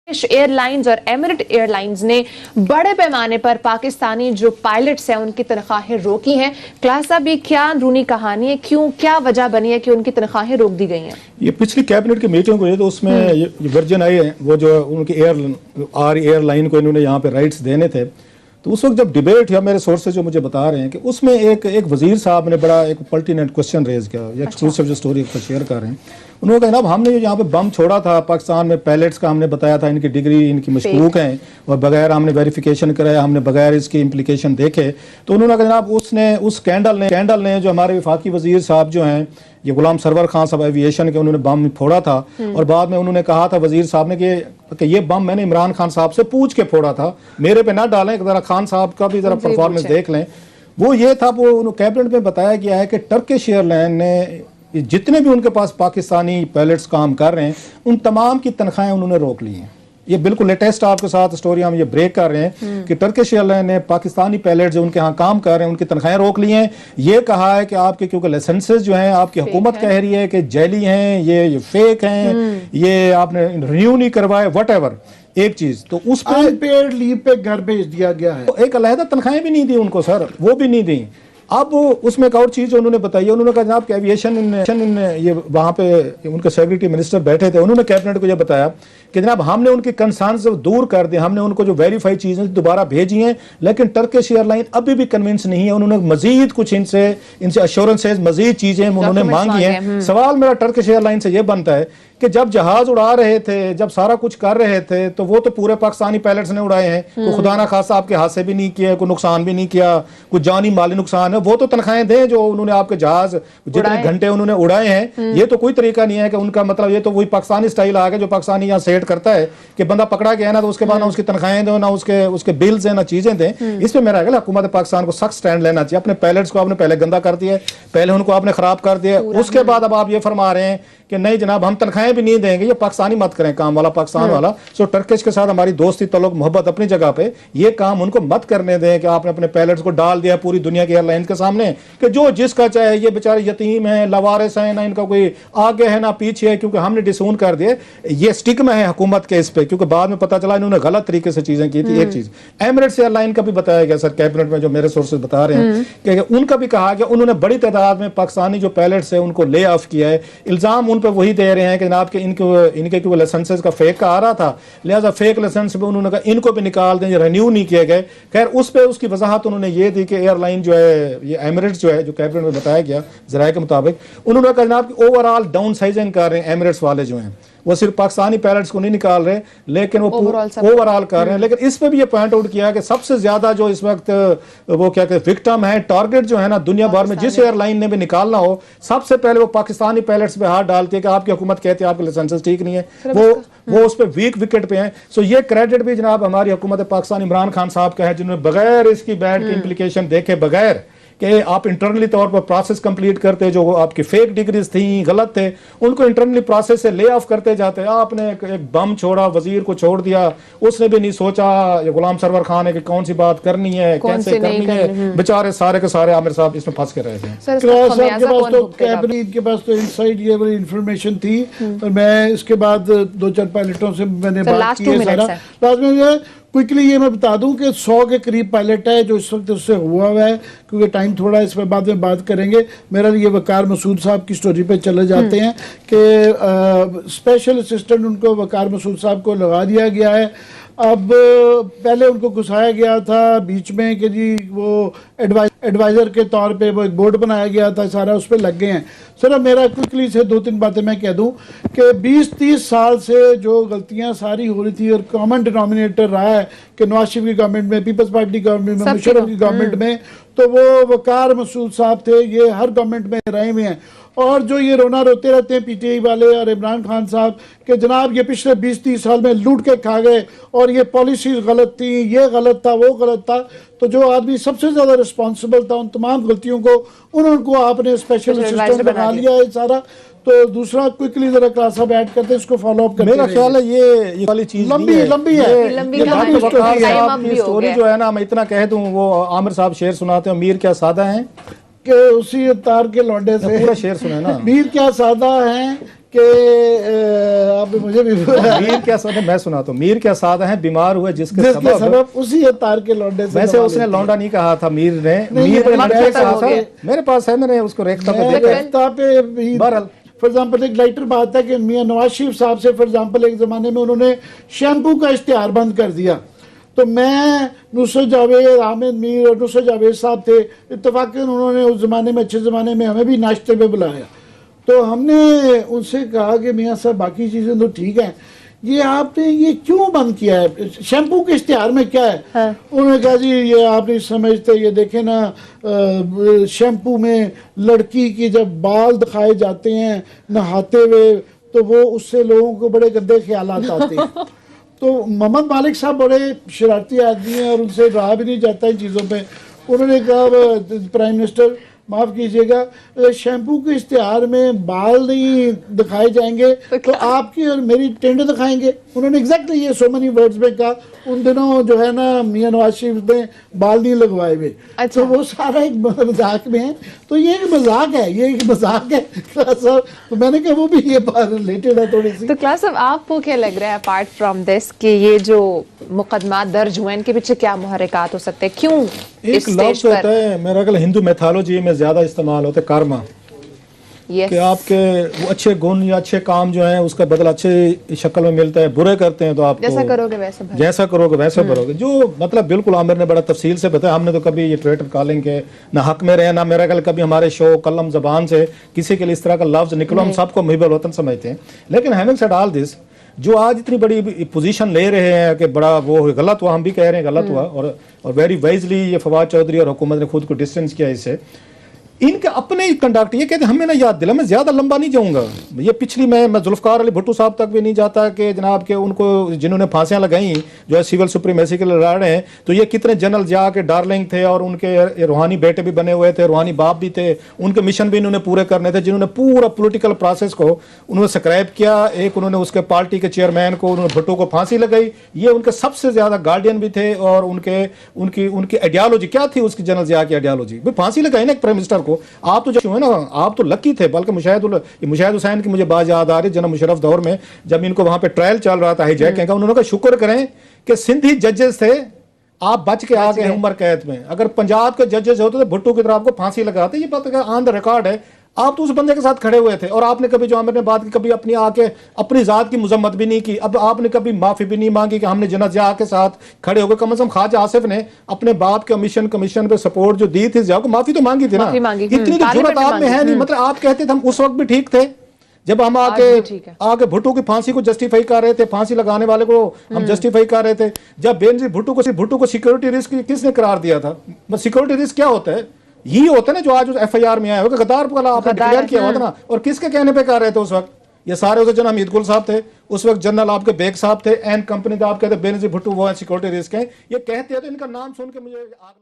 Airlines और emirate airlines ने बड़े पैमाने पर पाकिस्तानी जो पायलट्स हैं उनकी तनख्वाहें रोकी हैं। क्लास साहब, ये क्या अंदरूनी कहानी है, क्यों, क्या वजह बनी है कि उनकी तनख्वाहें रोक दी गई हैं? ये पिछली कैबिनेट की मीटिंग हुई तो उसमें वर्जन आई है, वो जो उनकी एयरलाइन को इन्होंने यहाँ पे राइट्स देने थे, तो उस वक्त जब डिबेट या मेरे सोर्सेज जो मुझे बता रहे हैं कि उसमें एक वजीर साहब ने बड़ा एक पर्टिनेंट क्वेश्चन रेज किया, एक्सक्लूसिव जो स्टोरी को शेयर कर रहे हैं। उन्होंने कहा जनाब, हमने यहाँ पे बम छोड़ा था पाकिस्तान में, पायलट्स का हमने बताया था इनकी डिग्री इनकी मशकूक हैं और बगैर हमने वेरिफिकेशन कराया, हमने बगैर इसकी इम्प्लीकेशन देखे। तो उन्होंने कहा जनाब उसने उस कैंडल ने जो हमारे वफाकी वजीर साहब जो हैं ये गुलाम सरवर खान साहब एविएशन के, उन्होंने बम फोड़ा था और बाद में उन्होंने कहा था वजीर साहब ने कि ये बम मैंने इमरान खान साहब से पूछ के फोड़ा था, मेरे पे ना डालें, जरा खान साहब का भी जरा परफॉर्मेंस देख लें। वो ये था, वो कैबिनेट में बताया गया है कि टर्किश एयरलाइन ने जितने भी उनके पास पाकिस्तानी पायलट्स काम कर रहे हैं उन तमाम की तनख्वाहें उन्होंने रोक ली हैं। ये बिल्कुल लेटेस्ट आपके साथ स्टोरी हम ये ब्रेक कर रहे हैं कि टर्किश एयरलाइन ने पाकिस्तानी पायलट जो उनके यहाँ काम कर रहे हैं उनकी तनख्वाहें रोक ली हैं। ये कहा है कि आपके क्योंकि लाइसेंसेस जो हैं आपकी हुकूमत कह रही है कि जैली हैं, ये फेक हैं, ये आपने रिन्यू नहीं करवाए, वट एक चीज। तो उस पर अनपेड लीव पे घर भेज दिया गया है। तो एक अलहदा तनख्वाहें भी नहीं दी उनको सर, वो भी नहीं दी। अब उसमें एक और चीज उन्होंने बताई, उन्होंने कहा जनाब कि एविएशन ये वहाँ पे उनके सेक्रेटरी मिनिस्टर बैठे थे, उन्होंने कैबिनेट को ये बताया कि जनाब हमने उनके कंसर्न से दूर कर दिया, हमने उनको जो वेरीफाई चीजें दोबारा भेजी हैं, लेकिन टर्किश एयरलाइन अभी भी कन्विंस नहीं है। उन्होंने मजीद कुछ इनसे अश्योरेंसेज, मजीद चीजें उन्होंने मांगी हैं। सवाल मेरा टर्किश एयरलाइन से ये बनता है कि जब जहाज उड़ा रहे थे, जब सारा कुछ कर रहे थे, तो वो तो पूरे पाकिस्तानी पायलट्स ने उड़ाए हैं, कोई खुदा ना खासा आपके हाथ से भी नहीं किया, कोई नुकसान भी नहीं किया, कुछ जानी माली नुकसान है, वो तो तनख्वाहें दें जो उन्होंने आपके जहाज जितने घंटे उन्होंने उड़ाए हैं। ये तो कोई तरीका नहीं है कि उनका मतलब ये तो वही पाकिस्तानी स्टाइल आ गया जो पाकिस्तानी यहाँ सेट करता है कि बंदा पकड़ा गया ना तो उसके बाद ना उसकी तनख्वाहें दो, ना उसके बिल्स हैं, ना चीजें दें। इस पर मेरा ख्याल हुकूमत पाकिस्तान को सख्त स्टैंड लेना चाहिए। अपने पायलट्स को आपने पहले गंदा कर दिया, पहले उनको आपने खराब कर दिया, उसके बाद अब आप ये फरमा रहे हैं कि नहीं जनाब हम तनख्वाहें भी नहीं देंगे, ये पाकिस्तानी मत करें काम वाला, पाकिस्तान वाला। सो टर्किश के साथ हमारी दोस्ती तल्लुक मोहब्बत अपनी जगह पे, ये काम उनको मत करने दें कि आपने अपने पायलट्स को डाल दिया पूरी दुनिया की एयरलाइन के सामने कि जो जिसका चाहे, ये बेचारे यतीम हैं, लवारिस हैं, ना इनका कोई आगे है ना पीछे है, क्योंकि हमने डिसून कर दिए। ये स्टिग्मा है हुकूमत के इस पे, क्योंकि बाद में पता चला इन्होंने गलत तरीके से चीजें की थी। एक चीज एमिरेट्स एयरलाइन का भी बताया गया सर कैबिनेट में, जो मेरे सोर्सेज बता रहे हैं कि उनका भी कहा गया उन्होंने बड़ी तादाद में पाकिस्तानी जो पायलट्स है उनको ले ऑफ किया है। इल्जाम उन पर वही दे रहे हैं कि जनाब के इनके क्योंकि लाइसेंसेस का फेक का आ रहा था, लिहाजा फेक लाइसेंस पे उन्होंने कहा इनको भी निकाल दें, रिन्यू नहीं किए गए। खैर उस पे उसकी वजाहत उन्होंने ये दी कि एयरलाइन जो है ये एमिरेट्स जो है, जो कैबिनेट में बताया गया जराये के मुताबिक, उन्होंने कहा जनाब कि ओवरऑल डाउन साइजिंग कर रहे हैं एमिरेट्स वाले जो हैं, वो सिर्फ पाकिस्तानी पायलट्स को नहीं निकाल रहे लेकिन वो ओवरऑल कर रहे हैं। लेकिन इस पे भी ये पॉइंट आउट किया कि सबसे ज्यादा जो इस वक्त वो क्या कहते हैं विक्टिम है, टारगेट जो है ना दुनिया भर में, जिस एयरलाइन ने भी निकालना हो सबसे पहले वो पाकिस्तानी पायलट्स पे हाथ डालती है कि आपकी हुकूमत कहती है आपके लाइसेंसेस ठीक नहीं है, वो उस पर वीक विकेट पे हैं। सो ये क्रेडिट भी जनाब हमारी हुकूमत पाकिस्तान इमरान खान साहब का है, जिन्होंने बगैर इसकी बैड की इम्प्लीकेशन देखे, बगैर कि आप इंटरनली तौर पर प्रोसेस कंप्लीट करते, जो आपकी फेक डिग्रीज थी, गलत थे, उनको इंटरनली प्रोसेस से ले ऑफ करते जाते। आपने एक बम छोड़ा, वजीर को छोड़ दिया, उसने भी नहीं सोचा ये गुलाम सरवर खान है कि कौन सी बात करनी है, कैसे करनी है, बेचारे सारे के सारे आमिर साहब इसमें फंस के रह गए। कैबिनेट के पास तो इनसाइड ये वाली इंफॉर्मेशन थी और मैं इसके बाद 2-4 पायलटों से मैंने बात की है। सारा लास्ट में क्विकली ये मैं बता दूं कि 100 के करीब पायलट है जो इस वक्त उससे हुआ है, क्योंकि टाइम थोड़ा इस पर बाद में बात करेंगे। मेरा ये वकार मसूद साहब की स्टोरी पे चले जाते हैं कि स्पेशल असिस्टेंट उनको वकार मसूद साहब को लगा दिया गया है। अब पहले उनको घुसाया गया था बीच में कि जी वो एडवाइजर के तौर पे वो एक बोर्ड बनाया गया था, सारा उस पर लग गए हैं। सर अब मेरा क्विकली से 2-3 बातें मैं कह दूं कि 20-30 साल से जो गलतियां सारी हो रही थी और कॉमन डिनोमिनेटर रहा है कि नवाज शरीफ की गवर्नमेंट में, पीपल्स पार्टी गवर्नमेंट में, मुशर्रफ की गवर्नमेंट में, तो वो वकार मसूद साहब थे, ये हर गवर्नमेंट में रहे हुए हैं। और जो ये रोना रोते रहते हैं पीटीआई वाले और इमरान खान साहब कि जनाब ये पिछले 20-30 साल में लूट के खा गए और ये पॉलिसी गलत थी, ये गलत था, वो गलत था, तो जो आदमी सबसे ज्यादा रिस्पॉन्सिबल था उन तमाम गलतियों को उनको आपने स्पेशल असिस्टेंट बना लिया है सारा। तो दूसरा क्विकली जरा क्लास अब ऐड करते हैं, इसको फॉलो अप करते हैं। मेरा ख्याल है ये वाली चीज लंबी है, स्टोरी जो है ना, मैं इतना कह दूं, वो आमिर साहब शेर सुनाते हैं, मीर क्या सादा हैं कि उसी तार के लौंडे से पूरा शेर सुना ना, मीर क्या सादा हैं कि आपने मुझे भी मीर क्या साथ है, मैं सुनाता हूँ। मीर क्या साथ है, बीमार हुए जिसके सबब उसी तार के लौंडे से। वैसे उसने लौंडा नहीं कहा था, मीर ने कहा था। मेरे पास है, मैंने उसको रेखता पे देखा। बहरहाल फॉर एग्जाम्पल एक लाइटर बात है कि मियां नवाज शरीफ साहब से फॉर एग्जाम्पल एक ज़माने में उन्होंने शैम्पू का इश्तिहार बंद कर दिया, तो मैं नुसरत जावेद, आमिर मीर और नुसरत जावेद साहब थे, इत्तफाकन उन्होंने उस ज़माने में, अच्छे ज़माने में हमें भी नाश्ते पे बुलाया। तो हमने उनसे कहा कि मियां साहब बाकी चीज़ें तो ठीक हैं, ये आपने ये क्यों बंद किया है, शैम्पू के इश्तिहार में क्या है? हाँ। उन्होंने कहा जी ये आप नहीं समझते, ये देखें ना शैम्पू में लड़की की जब बाल दिखाए जाते हैं नहाते हुए तो वो उससे लोगों को बड़े गंदे ख्यालात आते हैं। तो मोहम्मद मालिक साहब बड़े शरारती आदमी हैं और उनसे रहा भी नहीं जाता इन चीज़ों पे। उन्होंने कहा प्राइम मिनिस्टर माफ़ कीजिएगा, शैम्पू के इश्तिहार में बाल नहीं दिखाए जाएंगे तो आपकी और मेरी टेंड दिखाएंगे। उन्होंने एग्जैक्टली ये सो मेनी वर्ड्स में कहा। उन दिनों जो है ना मियां नवाज शरीफ ने बाल नहीं लगवाए हुए। अच्छा। तो वो सारा एक मजाक में है, तो ये एक मजाक है, ये एक मजाक है सर। तो मैंने कहा वो भी ये बात रिलेटेड है थोड़ी सी। तो क्लास साहब आपको क्या लग रहा है अपार्ट फ्रॉम दिस कि ये जो मुकदमा दर्ज हुए इनके पीछे क्या मुहर्रिकात हो सकते हैं, क्यों एक लफ्ज़ होता है मेरा ख्याल हिंदू मैथोलॉजी में ज्यादा इस्तेमाल होता है, कर्मा। कि आपके वो अच्छे गुण या अच्छे काम जो हैं उसका बदला अच्छे शक्ल में मिलता है, बुरे करते हैं तो आप जैसा करोगे वैसे भरोगे। जो मतलब बिल्कुल आमिर ने बड़ा तफसील से बताया। हमने तो कभी ये ट्रेटर कॉलिंग के ना हक में रहे, ना मेरा ख्याल कभी हमारे शो कलम जबान से किसी के लिए इस तरह का लफ्ज निकलो। हम सबको मुहिब्बुल वतन समझते हैं, लेकिन हैविंग सेड ऑल दिस, जो आज इतनी बड़ी पोजीशन ले रहे हैं कि बड़ा वो गलत हुआ, हम भी कह रहे हैं गलत हुआ, और वेरी वाइजली ये फवाद चौधरी और हुकूमत ने खुद को डिस्टेंस किया इससे। इनके अपने ही कंडक्ट ये कहते हमें ना याद दिला, मैं ज्यादा लंबा नहीं जाऊंगा, ये पिछली मैं जुल्फकार अली भुट्टो साहब तक भी नहीं जाता कि जनाब के उनको जिन्होंने फांसियां लगाई जो है सिविल सुप्रीमेसी के लिए लड़ रहे हैं, तो ये कितने जनरल जाके डार्लिंग थे और उनके रूहानी बेटे भी बने हुए थे, रूहानी बाप भी थे, उनके मिशन भी इन्होंने पूरे करने थे, जिन्होंने पूरा पोलिटिकल प्रोसेस को उन्होंने स्क्रैप किया। एक उन्होंने उसके पार्टी के चेयरमैन को, उन्होंने भुट्टो को फांसी लगाई, ये उनके सबसे ज्यादा गार्डियन भी थे। और उनकी आइडियालॉजी क्या थी, उसकी जनरल जिया की आइडियालॉजी, फांसी लगाई ना एक प्राइम मिनिस्टर को। आप तो जो है ना, आप तो लकी थे। बल्कि मुशाहिद हुसैन की मुझे बात याद आ रही, जनाब मुशर्रफ दौर में जब इनको वहां पे ट्रायल चल रहा था हाईजैकिंग का, उन्होंने कहा शुक्र करें कि सिंधी जजेस थे, आप बच के आ गए उम्र कैद में। अगर पंजाब के जजेस होते तो भुट्टो की तरह आपको फांसी लगाते। ये बात ऑन द रिकॉर्ड है। आप तो उस बंदे के साथ खड़े हुए थे और आपने कभी जो आमिर ने बात की, कभी अपनी आके अपनी जात की मजम्मत भी नहीं की। अब आपने कभी माफी भी नहीं मांगी कि हमने जना जिया के साथ खड़े हो गए। कम से कम ख्वाजा आसिफ ने अपने बाप के कमीशन पे सपोर्ट जो दी थी जिया को, माफी तो मांगी थी ना। इतनी तो जरूरत आप में है नहीं। मतलब आप कहते थे हम उस वक्त भी ठीक थे जब हम आके भुट्टो की फांसी को जस्टिफाई कर रहे थे, फांसी लगाने वाले को हम जस्टिफाई कर रहे थे। जब बेनजीर भुट्टो को सिक्योरिटी रिस्क किसने करार दिया था? सिक्योरिटी रिस्क क्या होता है? यही होता है ना जो आज उस एफआईआर में आया होगा, गद्दार वाला आपने डिक्लेयर किया हुआ था ना। और किसके कहने पे कर रहे थे उस वक्त? ये सारे उस जनरल हमीद गुल साहब थे, उस वक्त जनरल आपके बेग साहब थे, एंड कंपनी का आप कहते बेनजीर भुट्टो वो सिक्योरिटी रिस्क है। ये कहते हैं तो इनका नाम सुन के मुझे आग